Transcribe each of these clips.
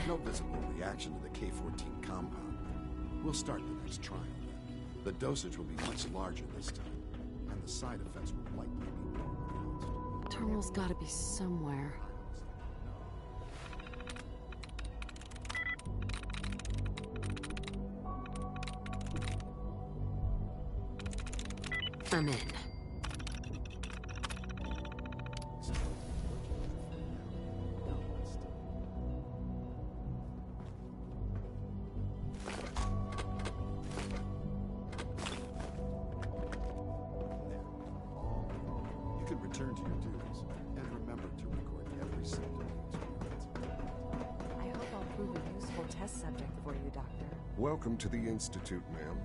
No visible reaction to the K-14 compound. We'll start the next trial then. The dosage will be much larger this time, and the side effects will likely be more pronounced. Terminal's gotta be somewhere. I'm in. You can return to your duties, and remember to record every symptom you experience. I hope I'll prove a useful test subject for you, Doctor. Welcome to the Institute, ma'am.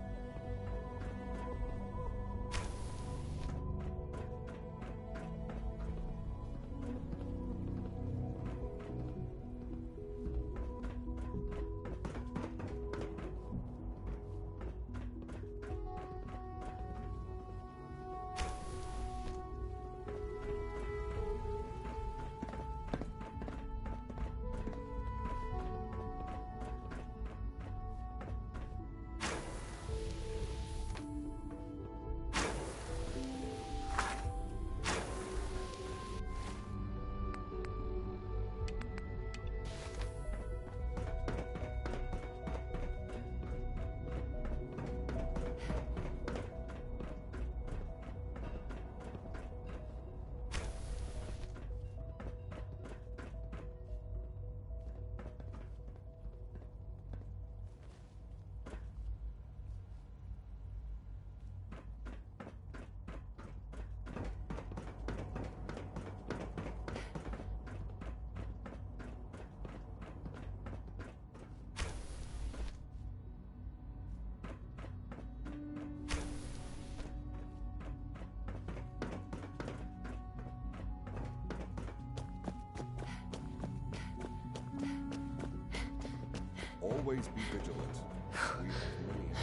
Always be vigilant. We have many enemies.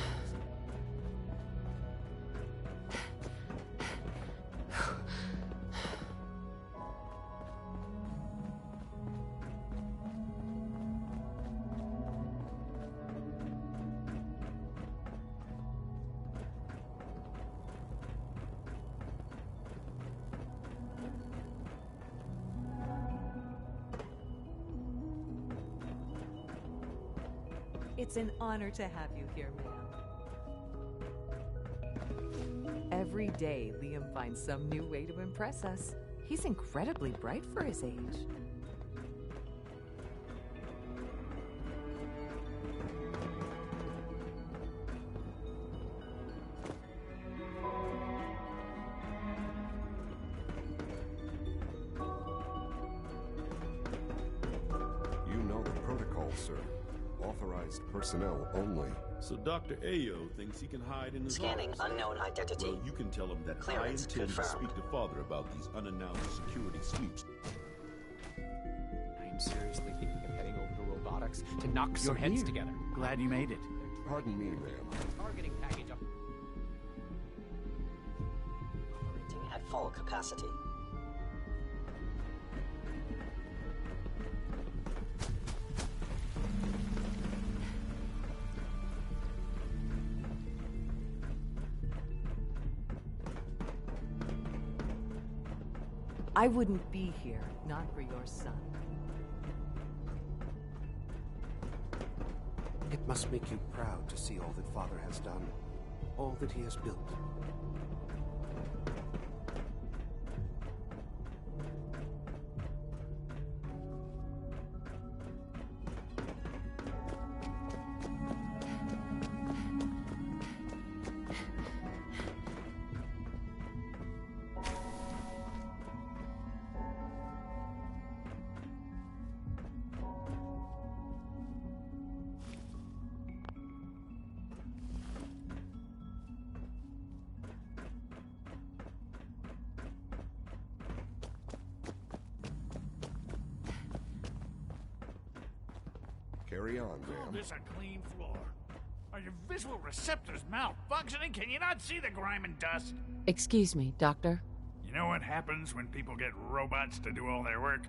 It's an honor to have you here, ma'am. Every day, Liam finds some new way to impress us. He's incredibly bright for his age. You know the protocol, sir. Authorized personnel only. So Dr. Ayo thinks he can hide in his Scanning office. unknown identity. Well, you can tell him that Clearance I intend to confirmed. speak to Father about these unannounced security sweeps. I am seriously thinking of heading over to robotics to knock some heads here. together. Glad you made it. Pardon me, ma'am. Targeting package up. Operating at full capacity. I wouldn't be here, not for your son. It must make you proud to see all that Father has done, all that he has built. Carry on, Call ma'am. this a clean floor. Are your visual receptors malfunctioning? Can you not see the grime and dust? Excuse me, Doctor. You know what happens when people get robots to do all their work?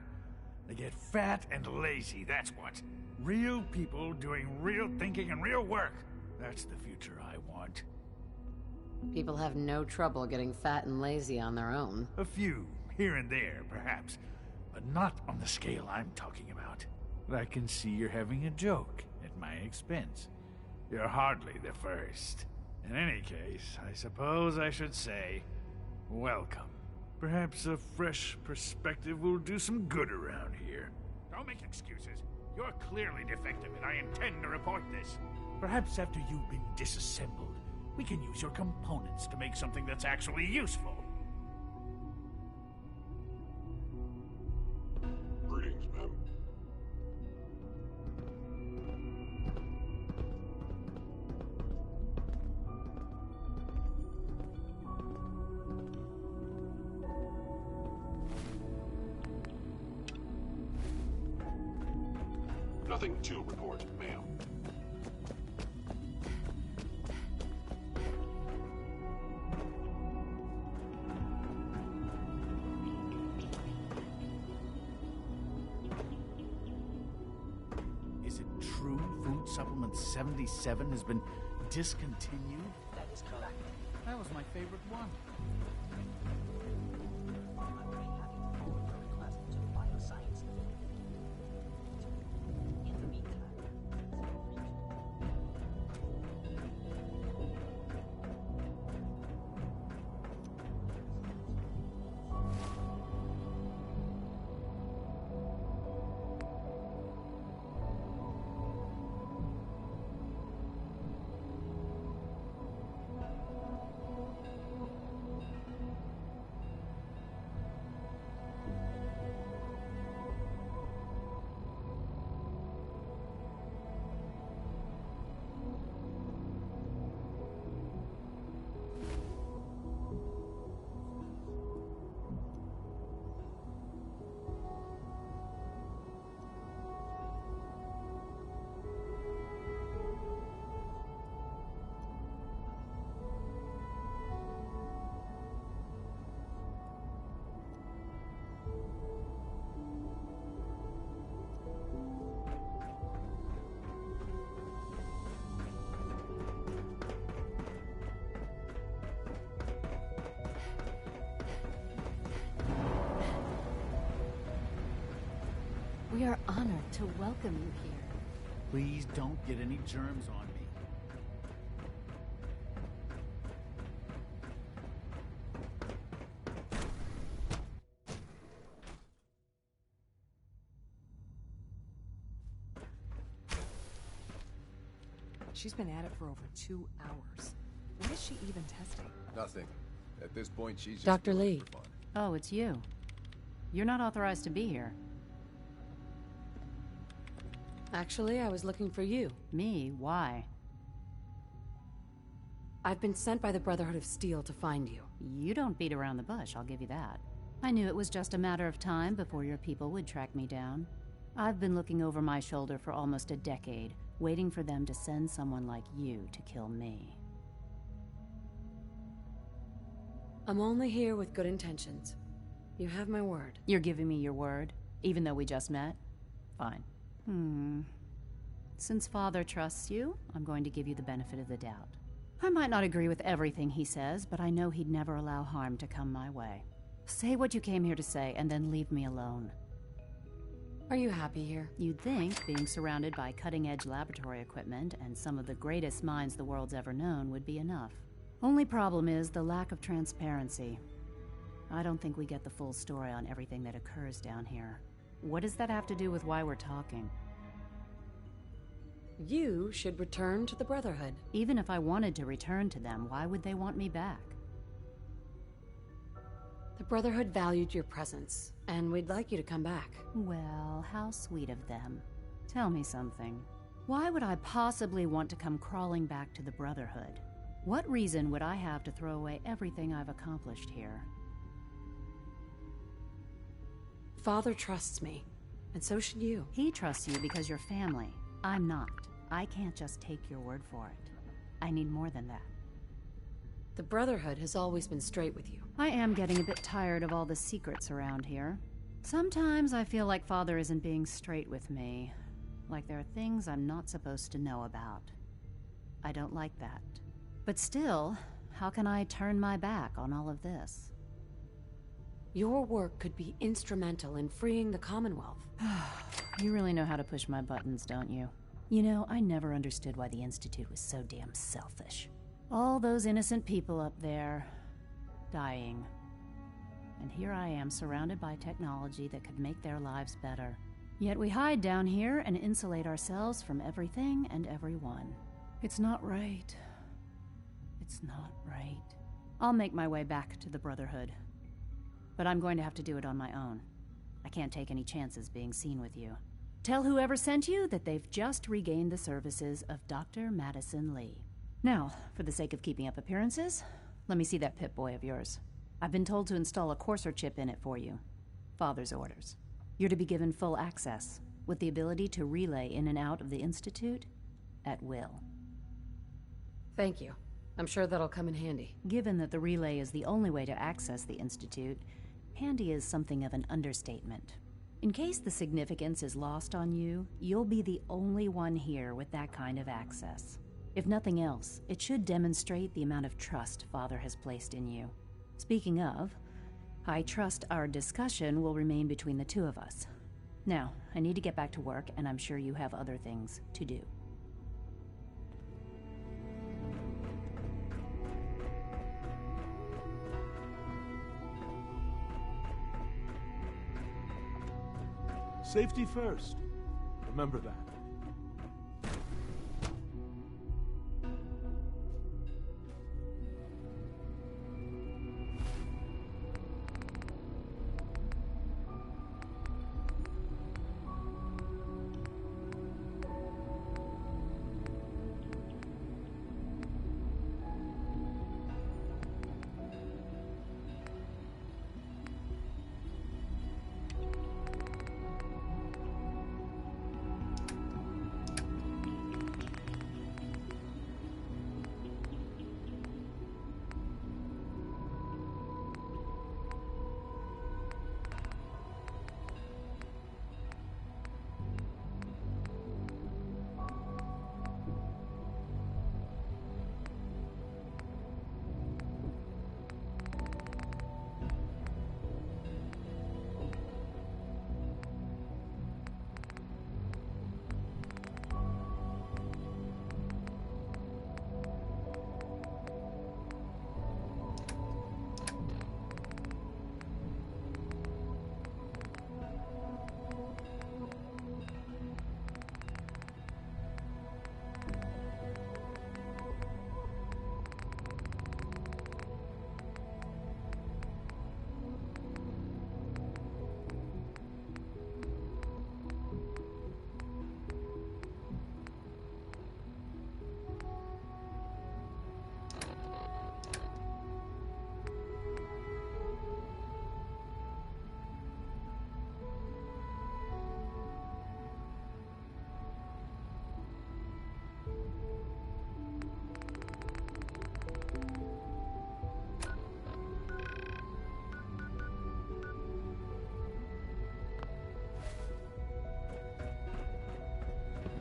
They get fat and lazy, that's what. Real people doing real thinking and real work. That's the future I want. People have no trouble getting fat and lazy on their own. A few, here and there, perhaps. But not on the scale I'm talking about. But I can see you're having a joke at my expense. You're hardly the first. In any case, I suppose I should say, welcome. Perhaps a fresh perspective will do some good around here. Don't make excuses. You're clearly defective, and I intend to report this. Perhaps after you've been disassembled, we can use your components to make something that's actually useful. Greetings, ma'am. Nothing to report, ma'am. Is it true Food Supplement 77 has been discontinued? That is correct. That was my favorite one. I'm very happy to forward your request to the Bioscience Division. In the meantime, We are honored to welcome you here. Please don't get any germs on me. She's been at it for over 2 hours. What is she even testing? Nothing. At this point, she's just Dr. doing it Lee. for fun. Oh, it's you. You're not authorized to be here. Actually, I was looking for you. Me? Why? I've been sent by the Brotherhood of Steel to find you. You don't beat around the bush, I'll give you that. I knew it was just a matter of time before your people would track me down. I've been looking over my shoulder for almost a decade, waiting for them to send someone like you to kill me. I'm only here with good intentions. You have my word. You're giving me your word, even though we just met? Fine. Since Father trusts you, I'm going to give you the benefit of the doubt. I might not agree with everything he says, but I know he'd never allow harm to come my way. Say what you came here to say, and then leave me alone. Are you happy here? You'd think being surrounded by cutting-edge laboratory equipment and some of the greatest minds the world's ever known would be enough. Only problem is the lack of transparency. I don't think we get the full story on everything that occurs down here. What does that have to do with why we're talking? You should return to the Brotherhood. Even if I wanted to return to them, why would they want me back? The Brotherhood valued your presence, and we'd like you to come back. Well, how sweet of them. Tell me something. Why would I possibly want to come crawling back to the Brotherhood? What reason would I have to throw away everything I've accomplished here? Father trusts me, and so should you. He trusts you because you're family. I'm not. I can't just take your word for it. I need more than that. The Brotherhood has always been straight with you. I am getting a bit tired of all the secrets around here. Sometimes I feel like Father isn't being straight with me. Like there are things I'm not supposed to know about. I don't like that. But still, how can I turn my back on all of this? Your work could be instrumental in freeing the Commonwealth. You really know how to push my buttons, don't you? You know, I never understood why the Institute was so damn selfish. All those innocent people up there, dying. And here I am, surrounded by technology that could make their lives better. Yet we hide down here and insulate ourselves from everything and everyone. It's not right. It's not right. I'll make my way back to the Brotherhood. But I'm going to have to do it on my own. I can't take any chances being seen with you. Tell whoever sent you that they've just regained the services of Dr. Madison Lee. Now, for the sake of keeping up appearances, let me see that Pip-Boy of yours. I've been told to install a Courser chip in it for you. Father's orders. You're to be given full access, with the ability to relay in and out of the Institute at will. Thank you. I'm sure that'll come in handy. Given that the relay is the only way to access the Institute, handy is something of an understatement. In case the significance is lost on you, you'll be the only one here with that kind of access. If nothing else, it should demonstrate the amount of trust Father has placed in you. Speaking of, I trust our discussion will remain between the two of us. Now, I need to get back to work, and I'm sure you have other things to do. Safety first. Remember that.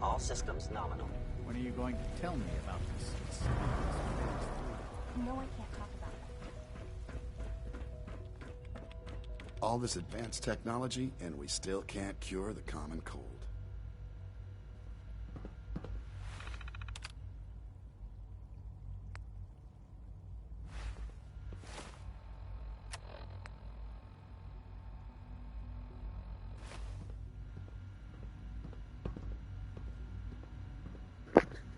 All systems nominal. When are you going to tell me about this? No, I can't talk about it. All this advanced technology, and we still can't cure the common cold.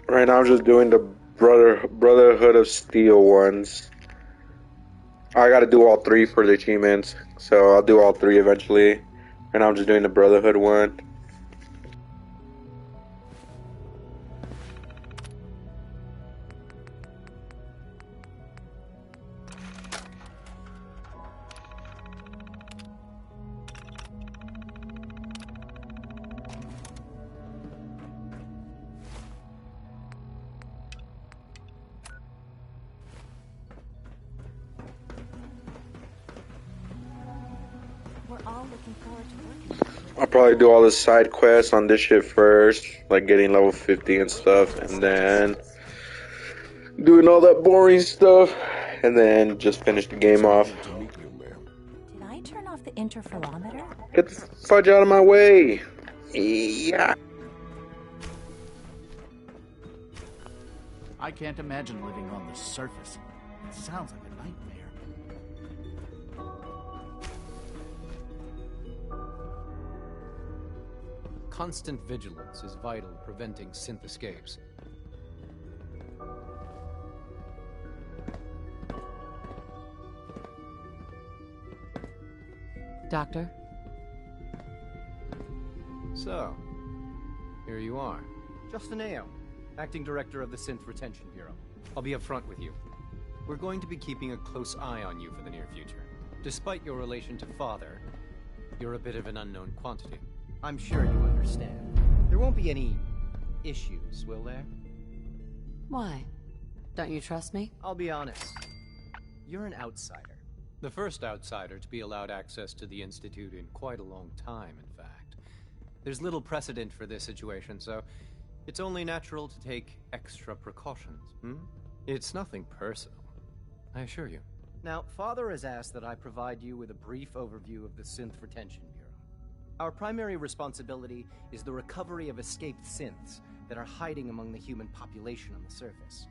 Right now I'm just doing the Brotherhood of Steel ones. I gotta do all three for the achievements, so I'll do all three eventually. Right now I'm just doing the Brotherhood one. We're all looking forward to working. I'll probably do all the side quests on this shit first, like getting level 50 and stuff, and then doing all that boring stuff, and then just finish the game off. Did I turn off the interferometer? Get the fudge out of my way! Yeah. I can't imagine living on the surface. It sounds like a nightmare. Constant vigilance is vital in preventing synth escapes. Doctor? So, here you are. Justin Ayo, Acting Director of the Synth Retention Bureau. I'll be upfront with you. We're going to be keeping a close eye on you for the near future. Despite your relation to Father, you're a bit of an unknown quantity. I'm sure you understand. There won't be any issues, will there? Why? Don't you trust me? I'll be honest. You're an outsider. The first outsider to be allowed access to the Institute in quite a long time, in fact. There's little precedent for this situation, so it's only natural to take extra precautions, It's nothing personal, I assure you. Now, Father has asked that I provide you with a brief overview of the Synth Retention Bureau. Our primary responsibility is the recovery of escaped synths that are hiding among the human population on the surface.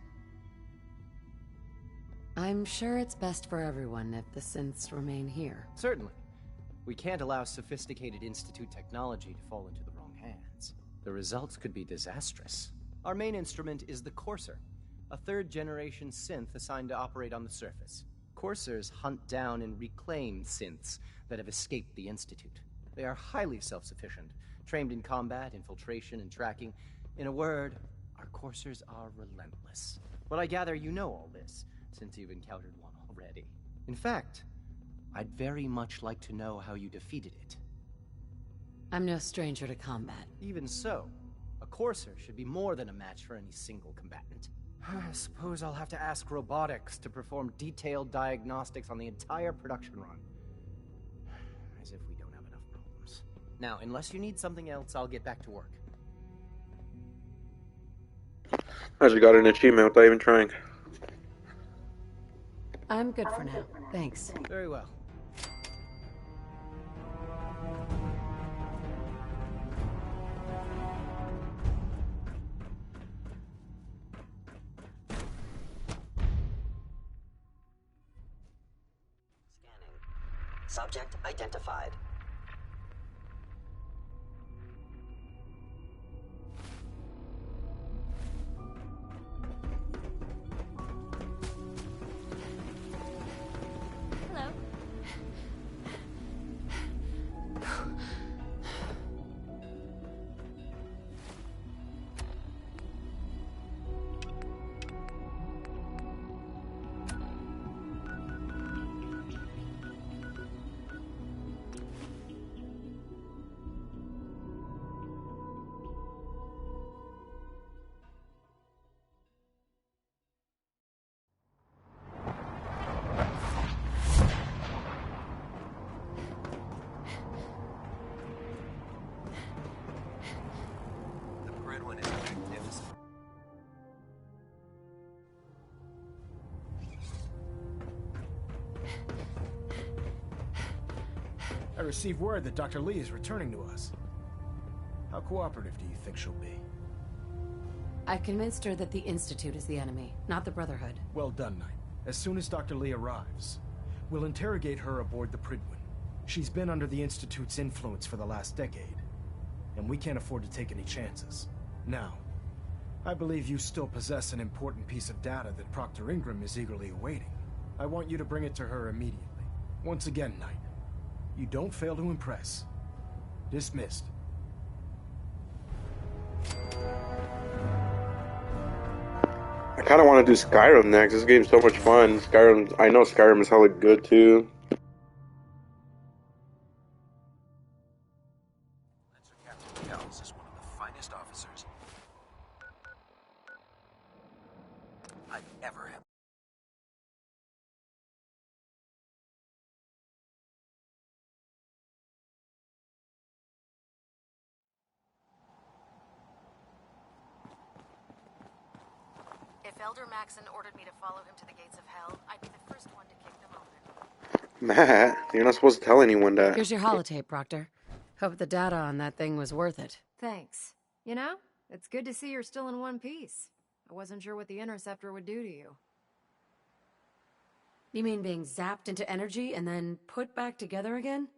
I'm sure it's best for everyone if the synths remain here. Certainly. We can't allow sophisticated Institute technology to fall into the wrong hands. The results could be disastrous. Our main instrument is the Courser, a third-generation synth assigned to operate on the surface. Coursers hunt down and reclaim synths that have escaped the Institute. They are highly self-sufficient, trained in combat, infiltration, and tracking. In a word, our Coursers are relentless. But I gather you know all this, since you've encountered one already. In fact, I'd very much like to know how you defeated it. I'm no stranger to combat. Even so, a Courser should be more than a match for any single combatant. I suppose I'll have to ask robotics to perform detailed diagnostics on the entire production run. As if we don't have enough problems. Now, unless you need something else, I'll get back to work. I just got an achievement without even trying. I'm good for now. Thanks. Very well. Subject identified. Hello. I received word that Dr. Lee is returning to us. How cooperative do you think she'll be? I convinced her that the Institute is the enemy, not the Brotherhood. Well done, Knight. As soon as Dr. Lee arrives, we'll interrogate her aboard the Prydwen. She's been under the Institute's influence for the last decade, and we can't afford to take any chances. Now, I believe you still possess an important piece of data that Proctor Ingram is eagerly awaiting. I want you to bring it to her immediately. Once again, Knight, you don't fail to impress. Dismissed. I kind of want to do Skyrim next. This game's so much fun. Skyrim, I know Skyrim is hella good too. Captain Kells is one of the finest officers I've ever had. Elder Maxon ordered me to follow him to the gates of hell, I'd be the first one to kick them open. Matt, you're not supposed to tell anyone that. Here's your holotape, Proctor. Hope the data on that thing was worth it. Thanks. You know, it's good to see you're still in one piece. I wasn't sure what the Interceptor would do to you. You mean being zapped into energy and then put back together again?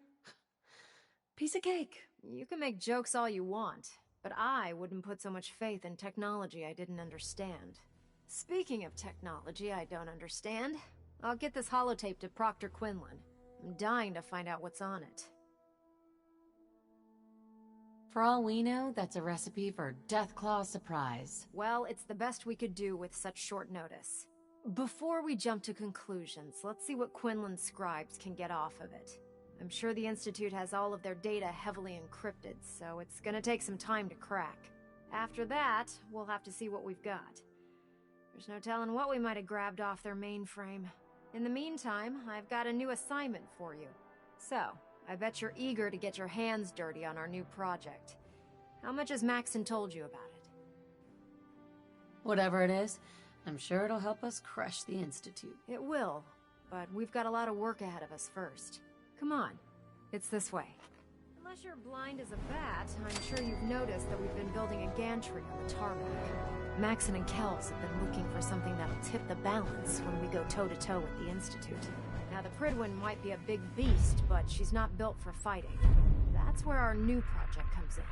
Piece of cake. You can make jokes all you want, but I wouldn't put so much faith in technology I didn't understand. Speaking of technology I don't understand, I'll get this holotape to Proctor Quinlan. I'm dying to find out what's on it. For all we know, that's a recipe for Deathclaw surprise. Well, it's the best we could do with such short notice. Before we jump to conclusions, let's see what Quinlan's scribes can get off of it. I'm sure the Institute has all of their data heavily encrypted, so it's gonna take some time to crack. After that, we'll have to see what we've got. There's no telling what we might have grabbed off their mainframe. In the meantime, I've got a new assignment for you. So, I bet you're eager to get your hands dirty on our new project. How much has Maxon told you about it? Whatever it is, I'm sure it'll help us crush the Institute. It will, but we've got a lot of work ahead of us first. Come on, it's this way. Unless you're blind as a bat, I'm sure you've noticed that we've been building a gantry on the tarmac. Maxon and Kells have been looking for something that'll tip the balance when we go toe-to-toe with the Institute. Now, the Prydwen might be a big beast, but she's not built for fighting. That's where our new project comes in.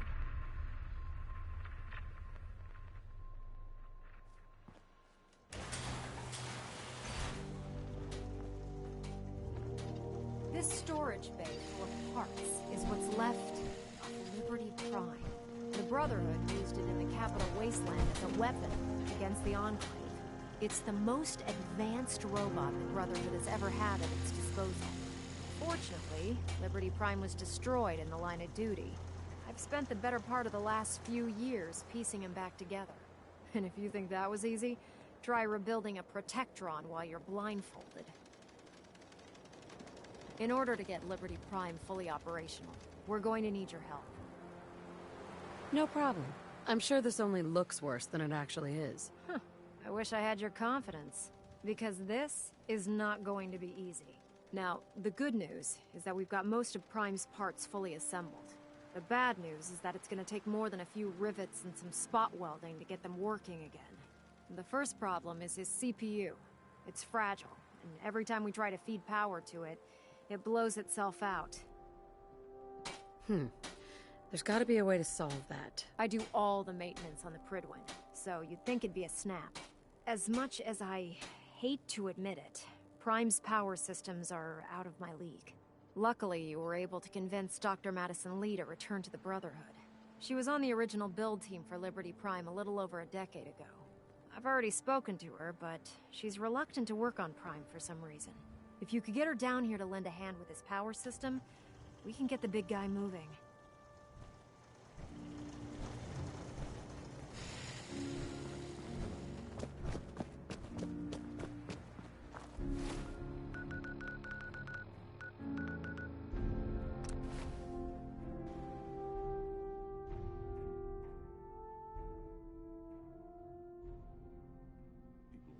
This storage bay full of parts is what's left of Liberty Prime. The Brotherhood used it in the Capital Wasteland as a weapon against the Enclave. It's the most advanced robot the Brotherhood has ever had at its disposal. Fortunately, Liberty Prime was destroyed in the line of duty. I've spent the better part of the last few years piecing him back together. And if you think that was easy, try rebuilding a Protectron while you're blindfolded. In order to get Liberty Prime fully operational, we're going to need your help. No problem. I'm sure this only looks worse than it actually is. Huh. I wish I had your confidence, because this is not going to be easy. Now, the good news is that we've got most of Prime's parts fully assembled. The bad news is that it's going to take more than a few rivets and some spot welding to get them working again. The first problem is his CPU. It's fragile, and every time we try to feed power to it, it blows itself out. There's gotta be a way to solve that. I do all the maintenance on the Prydwen, so you'd think it'd be a snap. As much as I hate to admit it, Prime's power systems are out of my league. Luckily, you were able to convince Dr. Madison Lee to return to the Brotherhood. She was on the original build team for Liberty Prime a little over a decade ago. I've already spoken to her, but she's reluctant to work on Prime for some reason. If you could get her down here to lend a hand with his power system, we can get the big guy moving.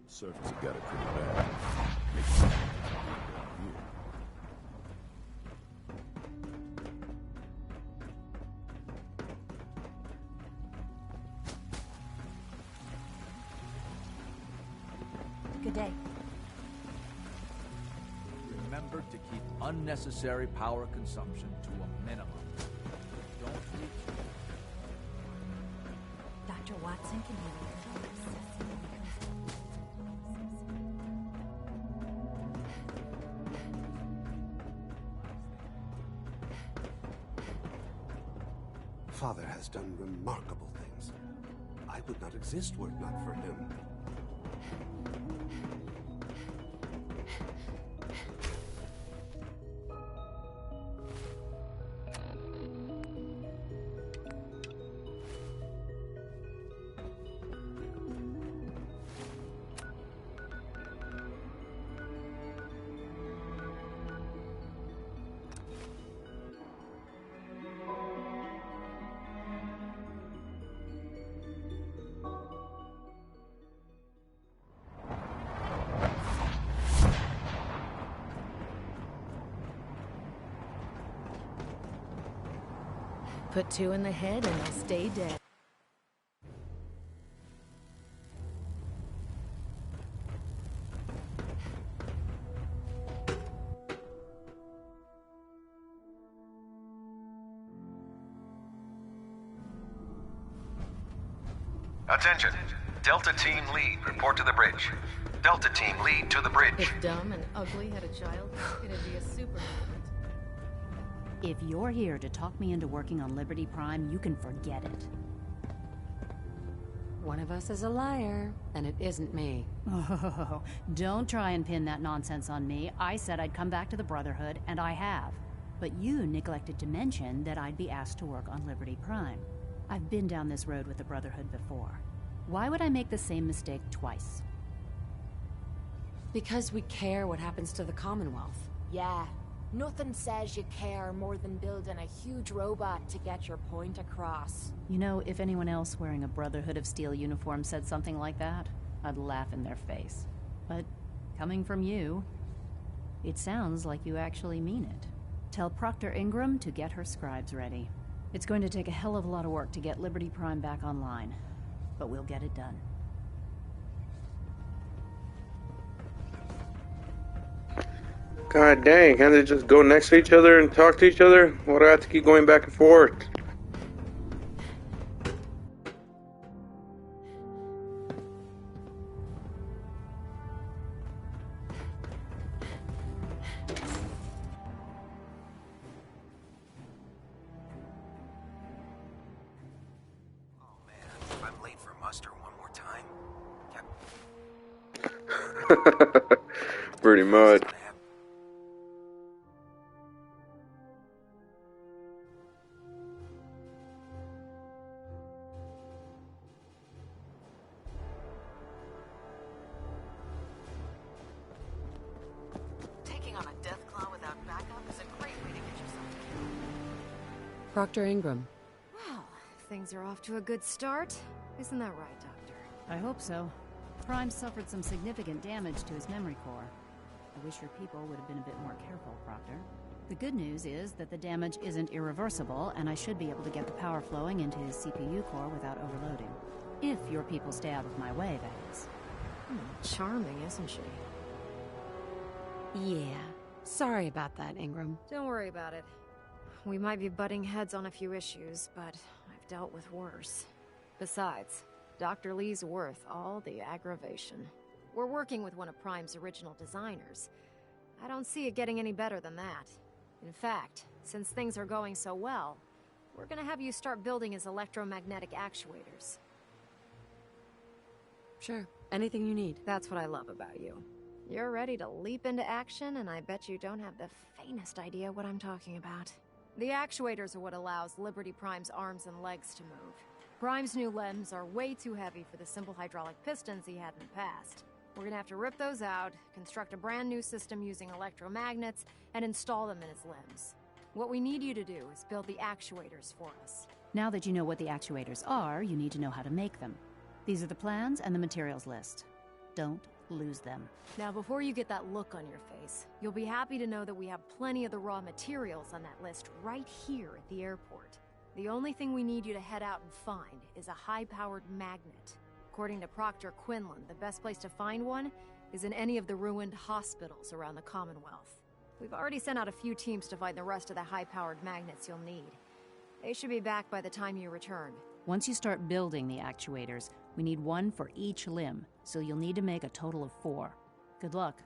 Surface have got it pretty bad. Makes sense down here. Good day. Remember to keep unnecessary power consumption to a minimum. Don't reach. Dr. Watson can hear you. Father has done remarkable things. I would not exist were it not for him. Put two in the head and they'll stay dead. Attention. Delta Team Lead, report to the bridge. Delta Team Lead to the bridge. If Dumb and Ugly had a child, it'd be a super movement. If you're here to talk me into working on Liberty Prime, you can forget it. One of us is a liar, and it isn't me. Oh, don't try and pin that nonsense on me. I said I'd come back to the Brotherhood, and I have. But you neglected to mention that I'd be asked to work on Liberty Prime. I've been down this road with the Brotherhood before. Why would I make the same mistake twice? Because we care what happens to the Commonwealth. Yeah. Nothing says you care more than building a huge robot to get your point across. You know, if anyone else wearing a Brotherhood of Steel uniform said something like that, I'd laugh in their face. But coming from you, it sounds like you actually mean it. Tell Proctor Ingram to get her scribes ready. It's going to take a hell of a lot of work to get Liberty Prime back online, but we'll get it done. God dang, can't they just go next to each other and talk to each other? Why do I have to keep going back and forth? I'm late for muster one more time. Pretty much. Taking on a Deathclaw without backup is a great way to get yourself killed. Proctor Ingram. Well, things are off to a good start. Isn't that right, Doctor? I hope so. Prime suffered some significant damage to his memory core. I wish your people would have been a bit more careful, Proctor. The good news is that the damage isn't irreversible, and I should be able to get the power flowing into his CPU core without overloading. If your people stay out of my way, that is. Charming, isn't she? Yeah. Sorry about that, Ingram. Don't worry about it. We might be butting heads on a few issues, but I've dealt with worse. Besides, Dr. Lee's worth all the aggravation. We're working with one of Prime's original designers. I don't see it getting any better than that. In fact, since things are going so well, we're gonna have you start building his electromagnetic actuators. Sure. Anything you need. That's what I love about you. You're ready to leap into action, and I bet you don't have the faintest idea what I'm talking about. The actuators are what allows Liberty Prime's arms and legs to move. Prime's new limbs are way too heavy for the simple hydraulic pistons he had in the past. We're gonna have to rip those out, construct a brand new system using electromagnets, and install them in his limbs. What we need you to do is build the actuators for us. Now that you know what the actuators are, you need to know how to make them. These are the plans and the materials list. Don't lose them. Now, before you get that look on your face, you'll be happy to know that we have plenty of the raw materials on that list right here at the airport. The only thing we need you to head out and find is a high-powered magnet. According to Proctor Quinlan, the best place to find one is in any of the ruined hospitals around the Commonwealth. We've already sent out a few teams to find the rest of the high-powered magnets you'll need. They should be back by the time you return. Once you start building the actuators, we need one for each limb, so you'll need to make a total of 4. Good luck.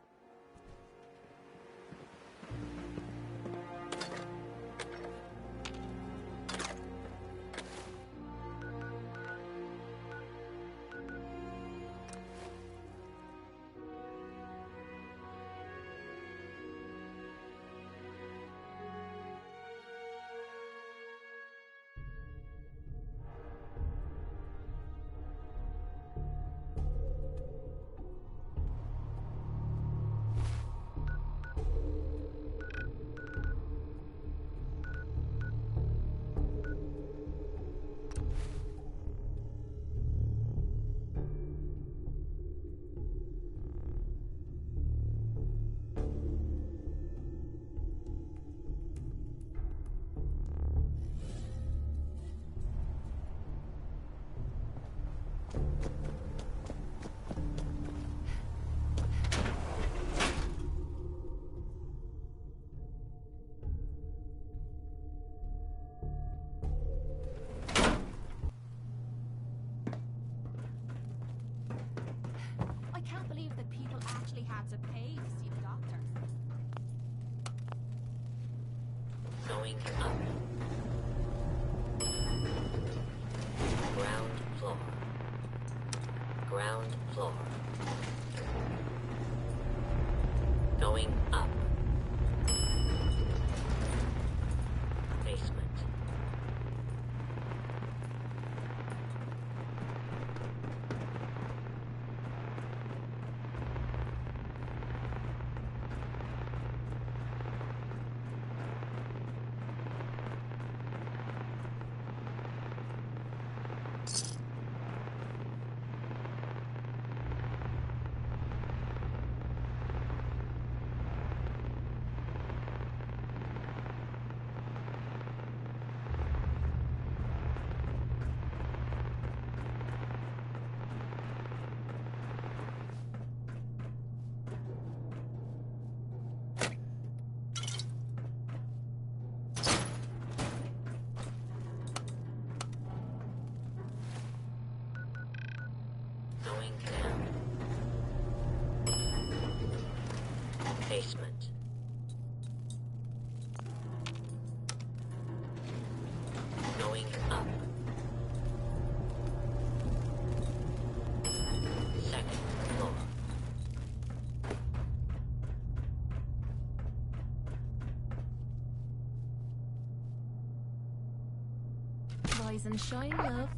Going down. Basement. Going up. Second floor. Rise and shine, love.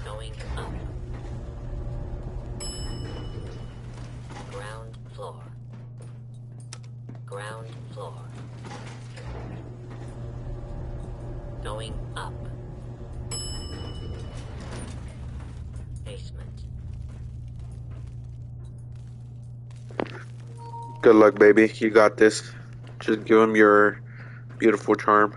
Going up. Ground floor. Ground floor. Going up. Basement. Good luck, baby. You got this. Just give him your beautiful charm.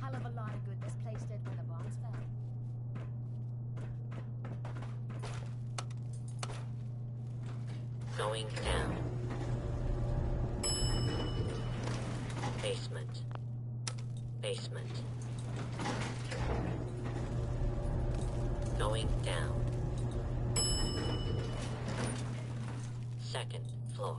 Hell of a lot of good this place did when the bombs fell. Going down. Basement. Basement. Going down. Second floor.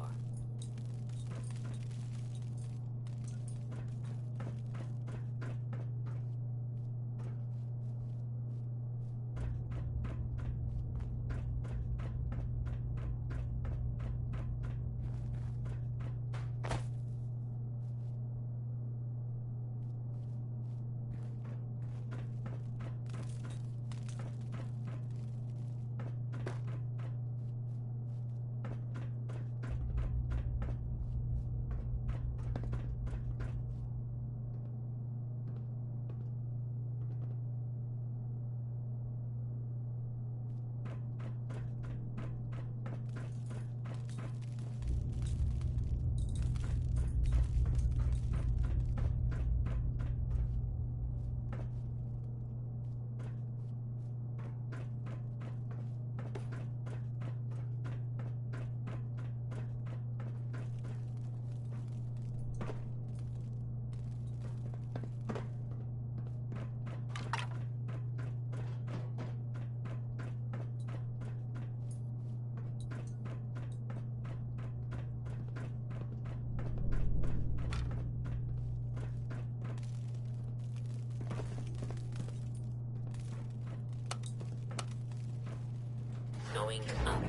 Going up.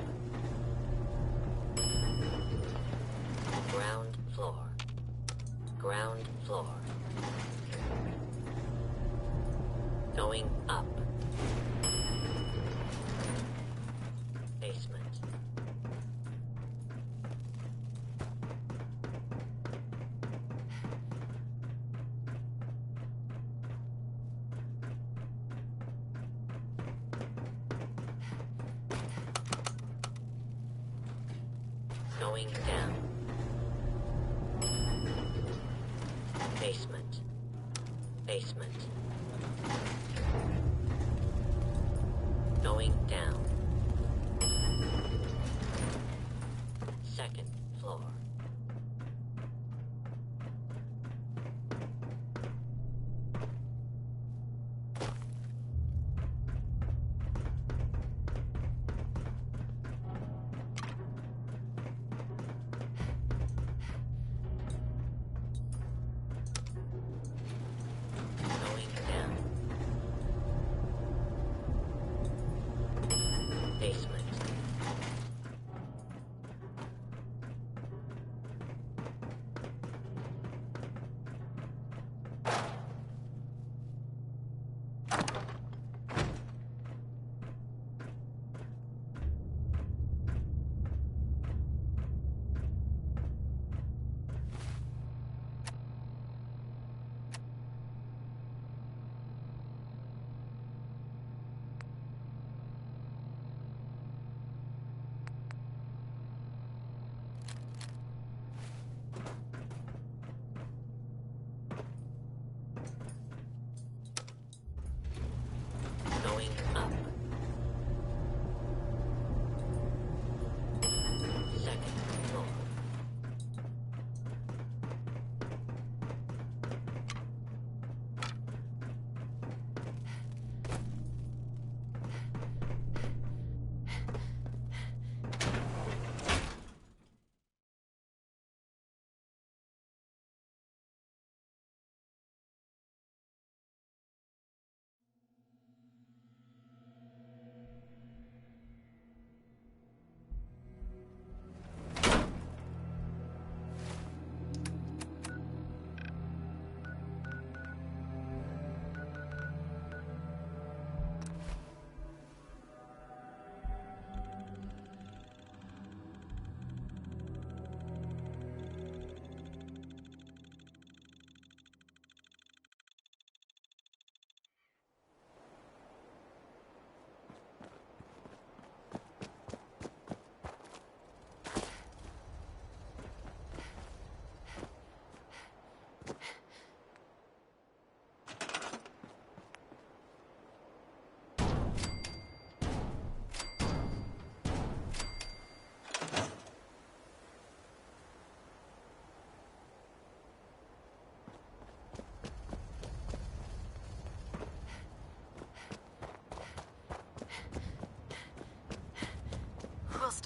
Ground floor. Ground floor. Going up. Basement. Going down. Basement. Basement. Going down. Second floor. Going down.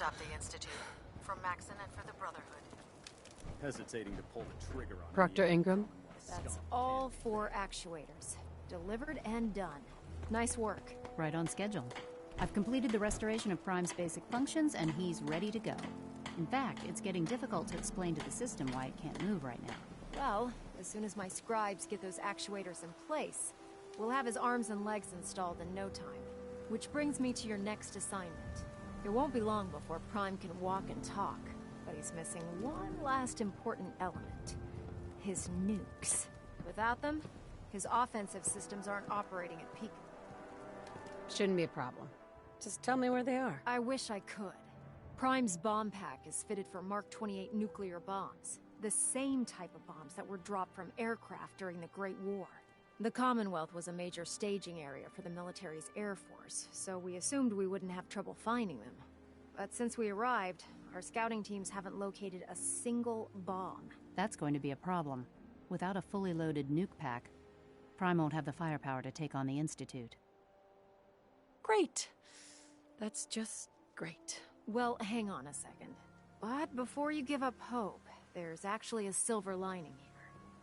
stop the Institute. For Maxon and for the Brotherhood. Hesitating to pull the trigger on Proctor Ingram? That's all 4 actuators. Delivered and done. Nice work. Right on schedule. I've completed the restoration of Prime's basic functions, and he's ready to go. In fact, it's getting difficult to explain to the system why it can't move right now. Well, as soon as my scribes get those actuators in place, we'll have his arms and legs installed in no time. Which brings me to your next assignment. It won't be long before Prime can walk and talk, but he's missing one last important element. His nukes. Without them, his offensive systems aren't operating at peak. Shouldn't be a problem. Just tell me where they are. I wish I could. Prime's bomb pack is fitted for Mark 28 nuclear bombs. The same type of bombs that were dropped from aircraft during the Great War. The Commonwealth was a major staging area for the military's air force, so we assumed we wouldn't have trouble finding them. But since we arrived, our scouting teams haven't located a single bomb. That's going to be a problem. Without a fully loaded nuke pack, Prime won't have the firepower to take on the Institute. Great. That's just great. Well, hang on a second. But before you give up hope, there's actually a silver lining here.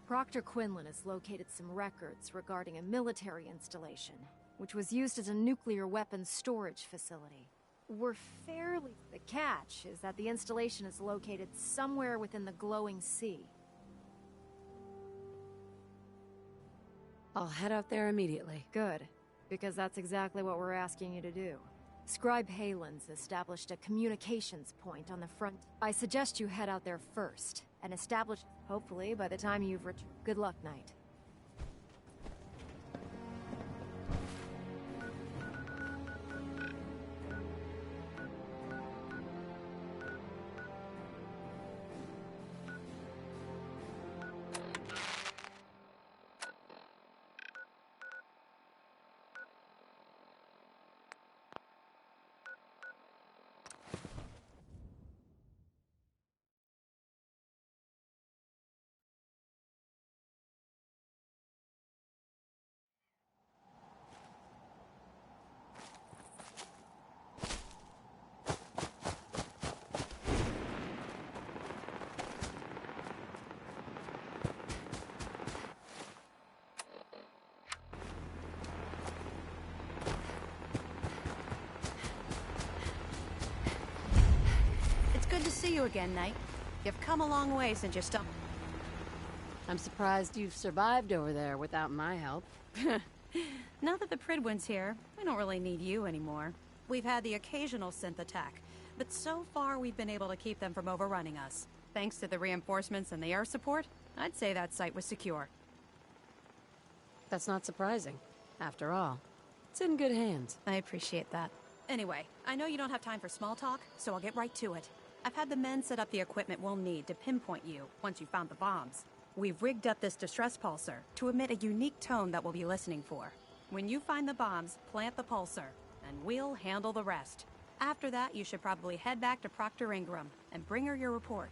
Proctor Quinlan has located some records regarding a military installation, which was used as a nuclear weapons storage facility. We're fairly... The catch is that the installation is located somewhere within the glowing sea. I'll head out there immediately. Good, because that's exactly what we're asking you to do. Scribe Halen's established a communications point on the front. I suggest you head out there first, and establish... Hopefully, by the time you've returned... Good luck, Knight. Good to see you again, Knight. You've come a long way since you stopped. I'm surprised you've survived over there without my help. Now that the Prydwen's here, we don't really need you anymore. We've had the occasional synth attack, but so far we've been able to keep them from overrunning us. Thanks to the reinforcements and the air support, I'd say that site was secure. That's not surprising. After all, it's in good hands. I appreciate that. Anyway, I know you don't have time for small talk, so I'll get right to it. I've had the men set up the equipment we'll need to pinpoint you once you found the bombs. We've rigged up this distress pulsar to emit a unique tone that we'll be listening for. When you find the bombs, plant the pulsar, and we'll handle the rest. After that, you should probably head back to Proctor Ingram and bring her your report.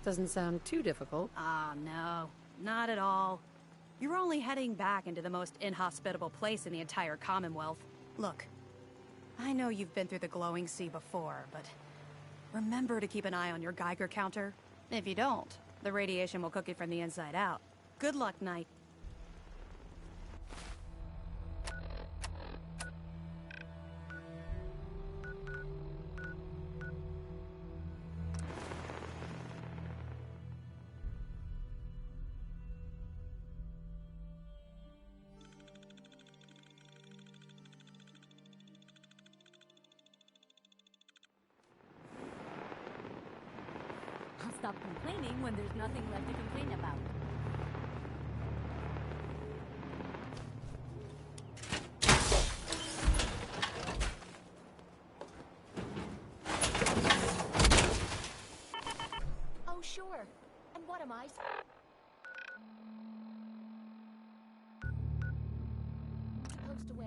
Doesn't sound too difficult. Ah, no. Not at all. You're only heading back into the most inhospitable place in the entire Commonwealth. Look, I know you've been through the glowing sea before, but remember to keep an eye on your Geiger counter. If you don't, the radiation will cook you from the inside out. Good luck, Knight. Stop complaining when there's nothing left to complain about. Oh, sure. And what am I? Supposed to wear?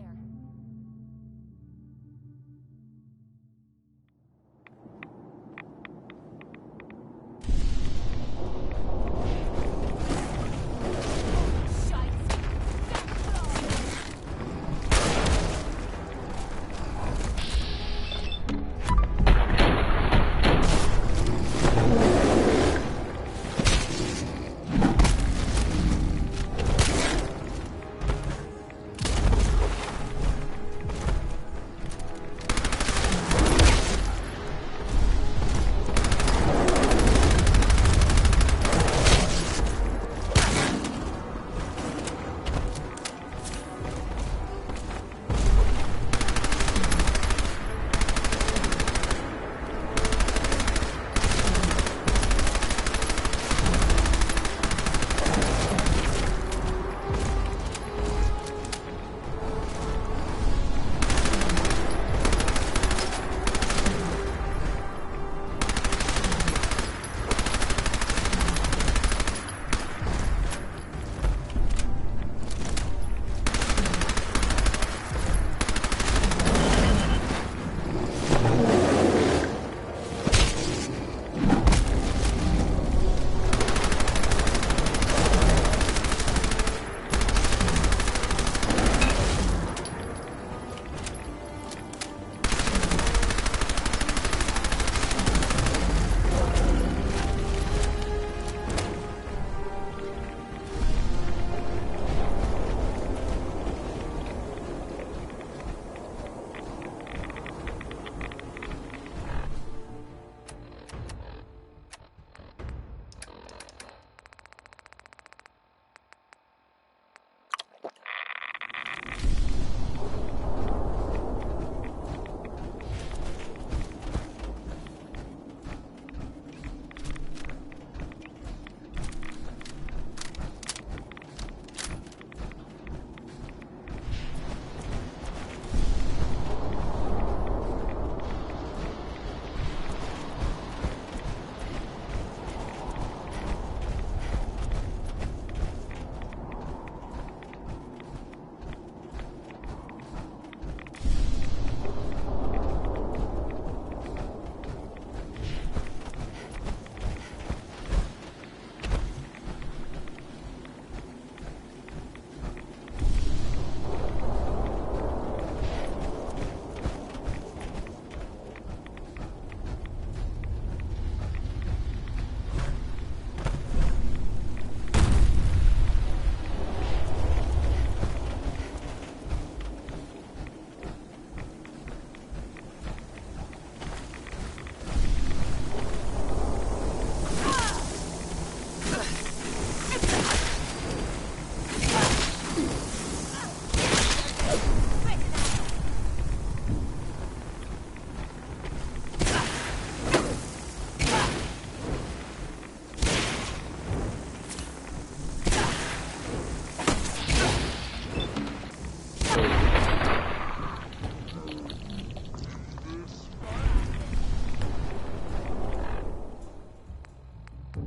This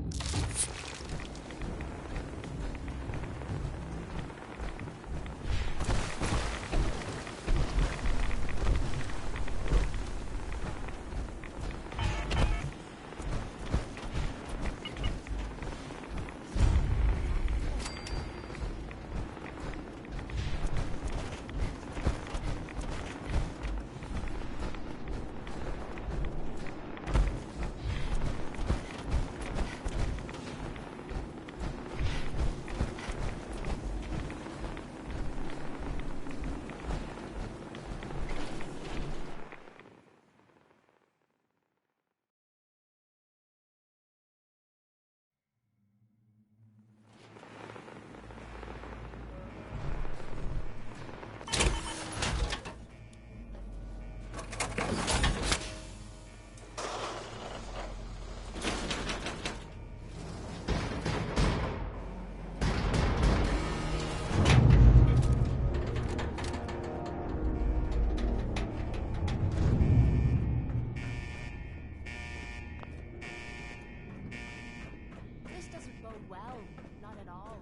doesn't bode well. Not at all.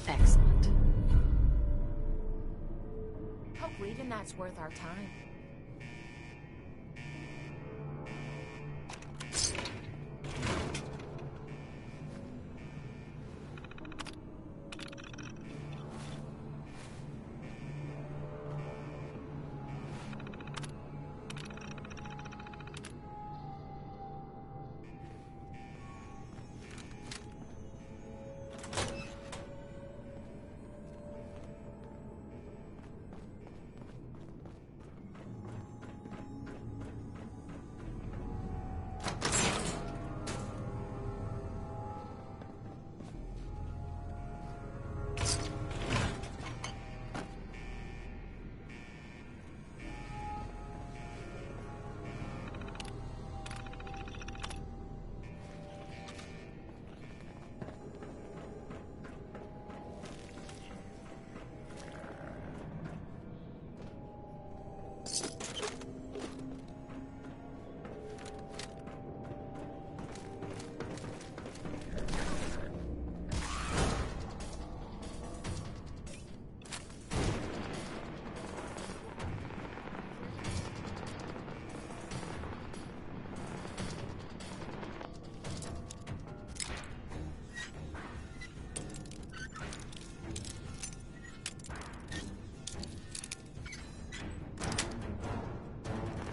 Excellent. Hope reading that's worth our time.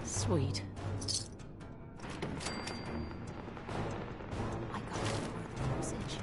Sweet. I got it for the usage.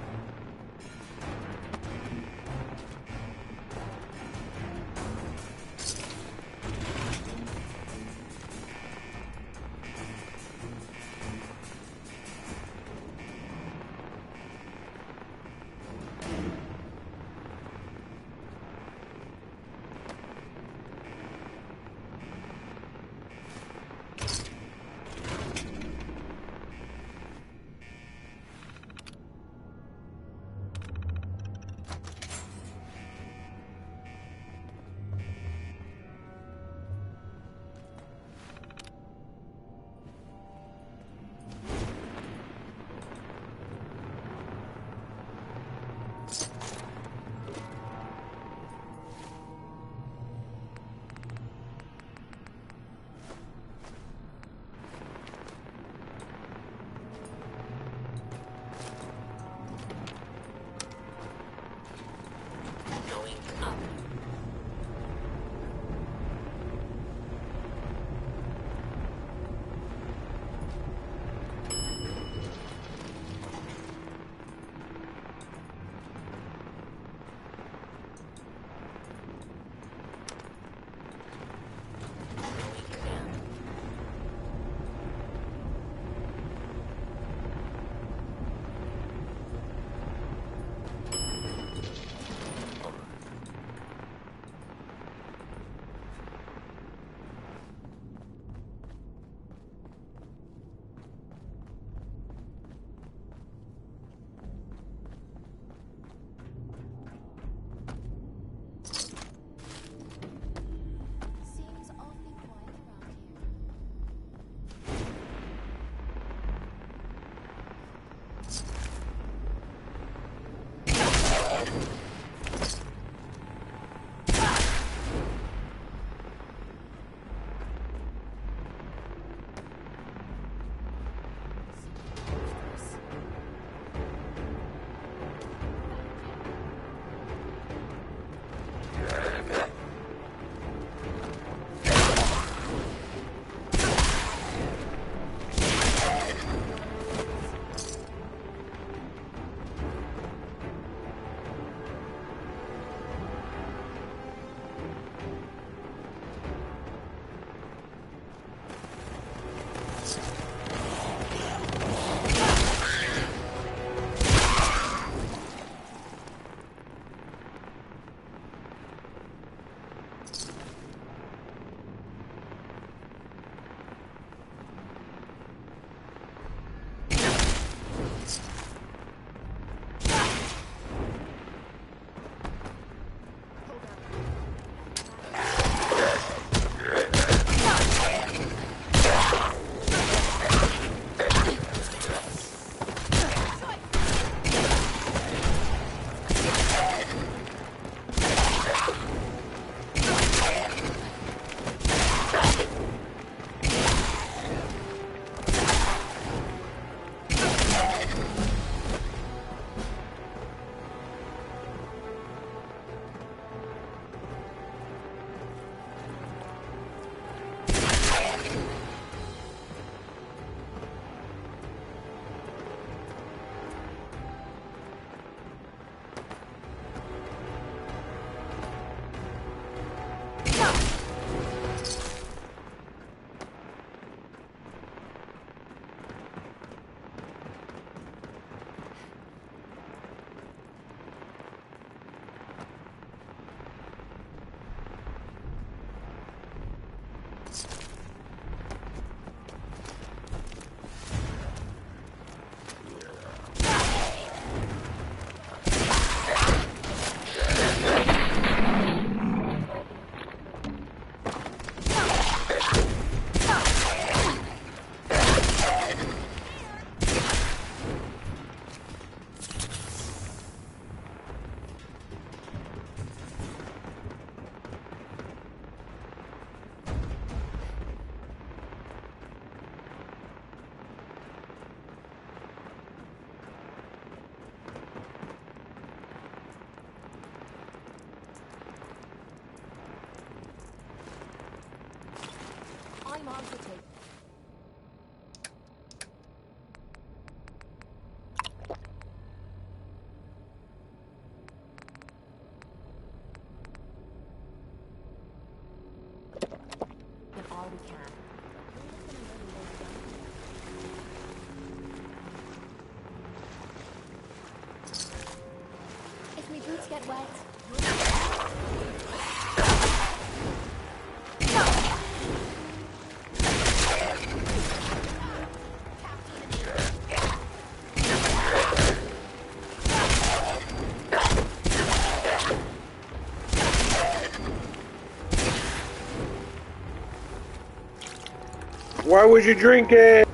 Why would you drink it?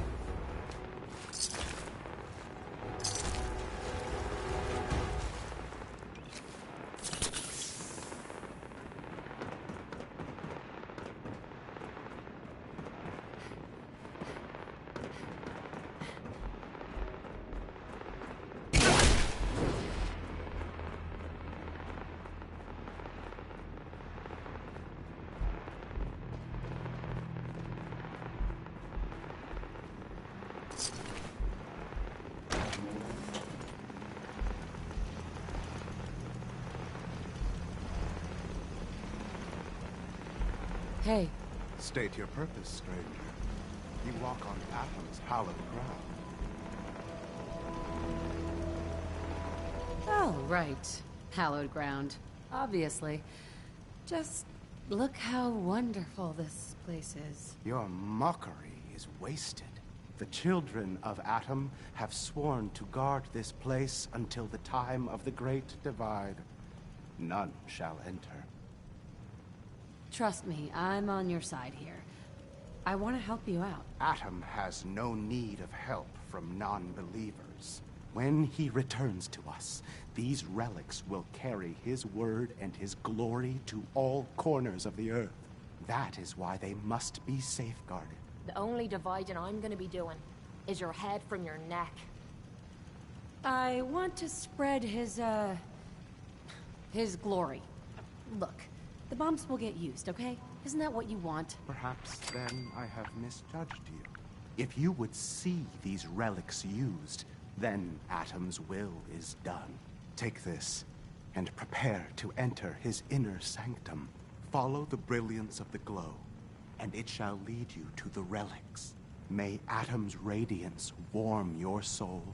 Hey. State your purpose, stranger. You walk on Atom's hallowed ground. Oh, right. Hallowed ground. Obviously. Just look how wonderful this place is. Your mockery is wasted. The children of Atom have sworn to guard this place until the time of the Great Divide. None shall enter. Trust me, I'm on your side here. I want to help you out. Atom has no need of help from non-believers. When he returns to us, these relics will carry his word and his glory to all corners of the earth. That is why they must be safeguarded. The only dividing I'm gonna be doing is your head from your neck. I want to spread his glory. Look, the bombs will get used, okay? Isn't that what you want? Perhaps then I have misjudged you. If you would see these relics used, then Atom's will is done. Take this, and prepare to enter his inner sanctum. Follow the brilliance of the glow, and it shall lead you to the relics. May Atom's radiance warm your soul.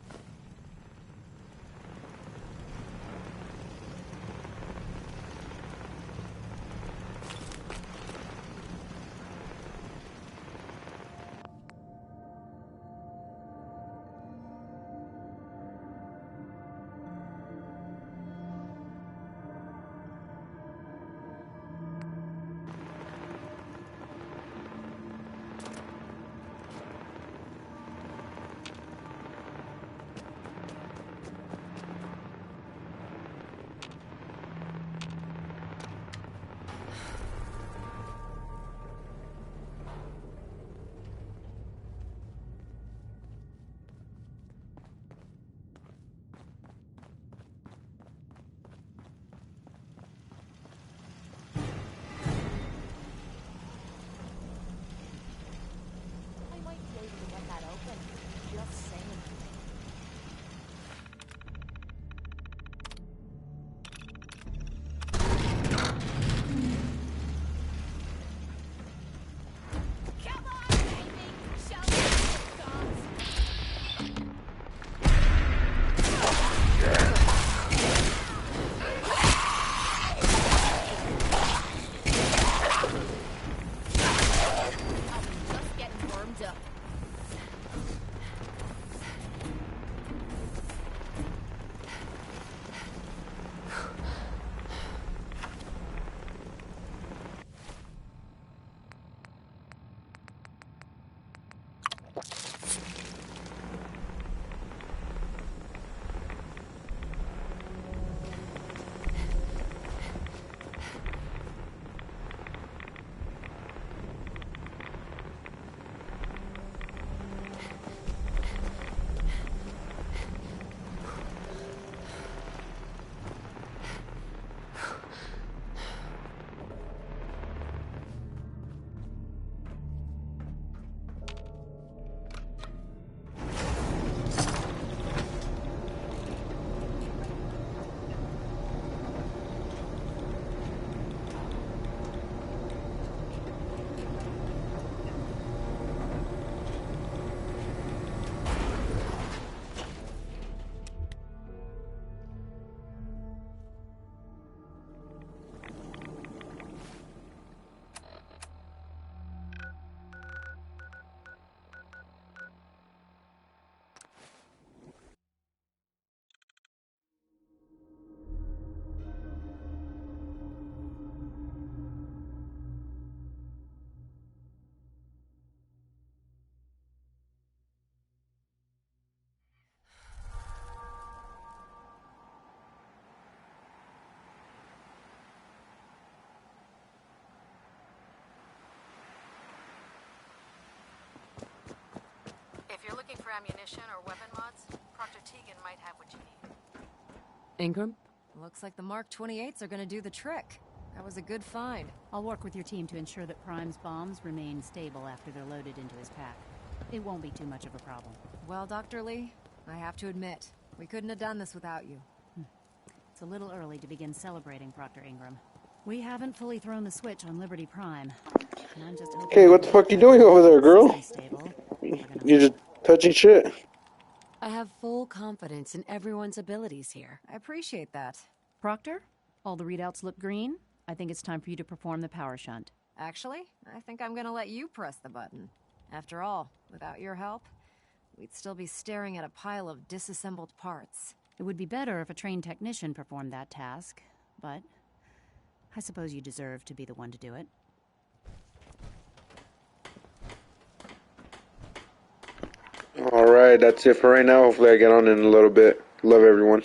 ammunition or weapon mods, Proctor Tegan might have what you need. Ingram? Looks like the Mark 28s are gonna do the trick. That was a good find. I'll work with your team to ensure that Prime's bombs remain stable after they're loaded into his pack. It won't be too much of a problem. Well, Dr. Lee, I have to admit, we couldn't have done this without you. It's a little early to begin celebrating, Proctor Ingram. We haven't fully thrown the switch on Liberty Prime. And I'm just Hey, what the fuck you doing over there, girl? You're just touching shit. I have full confidence in everyone's abilities here. I appreciate that. Proctor, all the readouts look green. I think it's time for you to perform the power shunt. Actually, I think I'm gonna let you press the button. After all, without your help, we'd still be staring at a pile of disassembled parts. It would be better if a trained technician performed that task, but I suppose you deserve to be the one to do it. Alright, that's it for right now. Hopefully I get on in a little bit. Love everyone.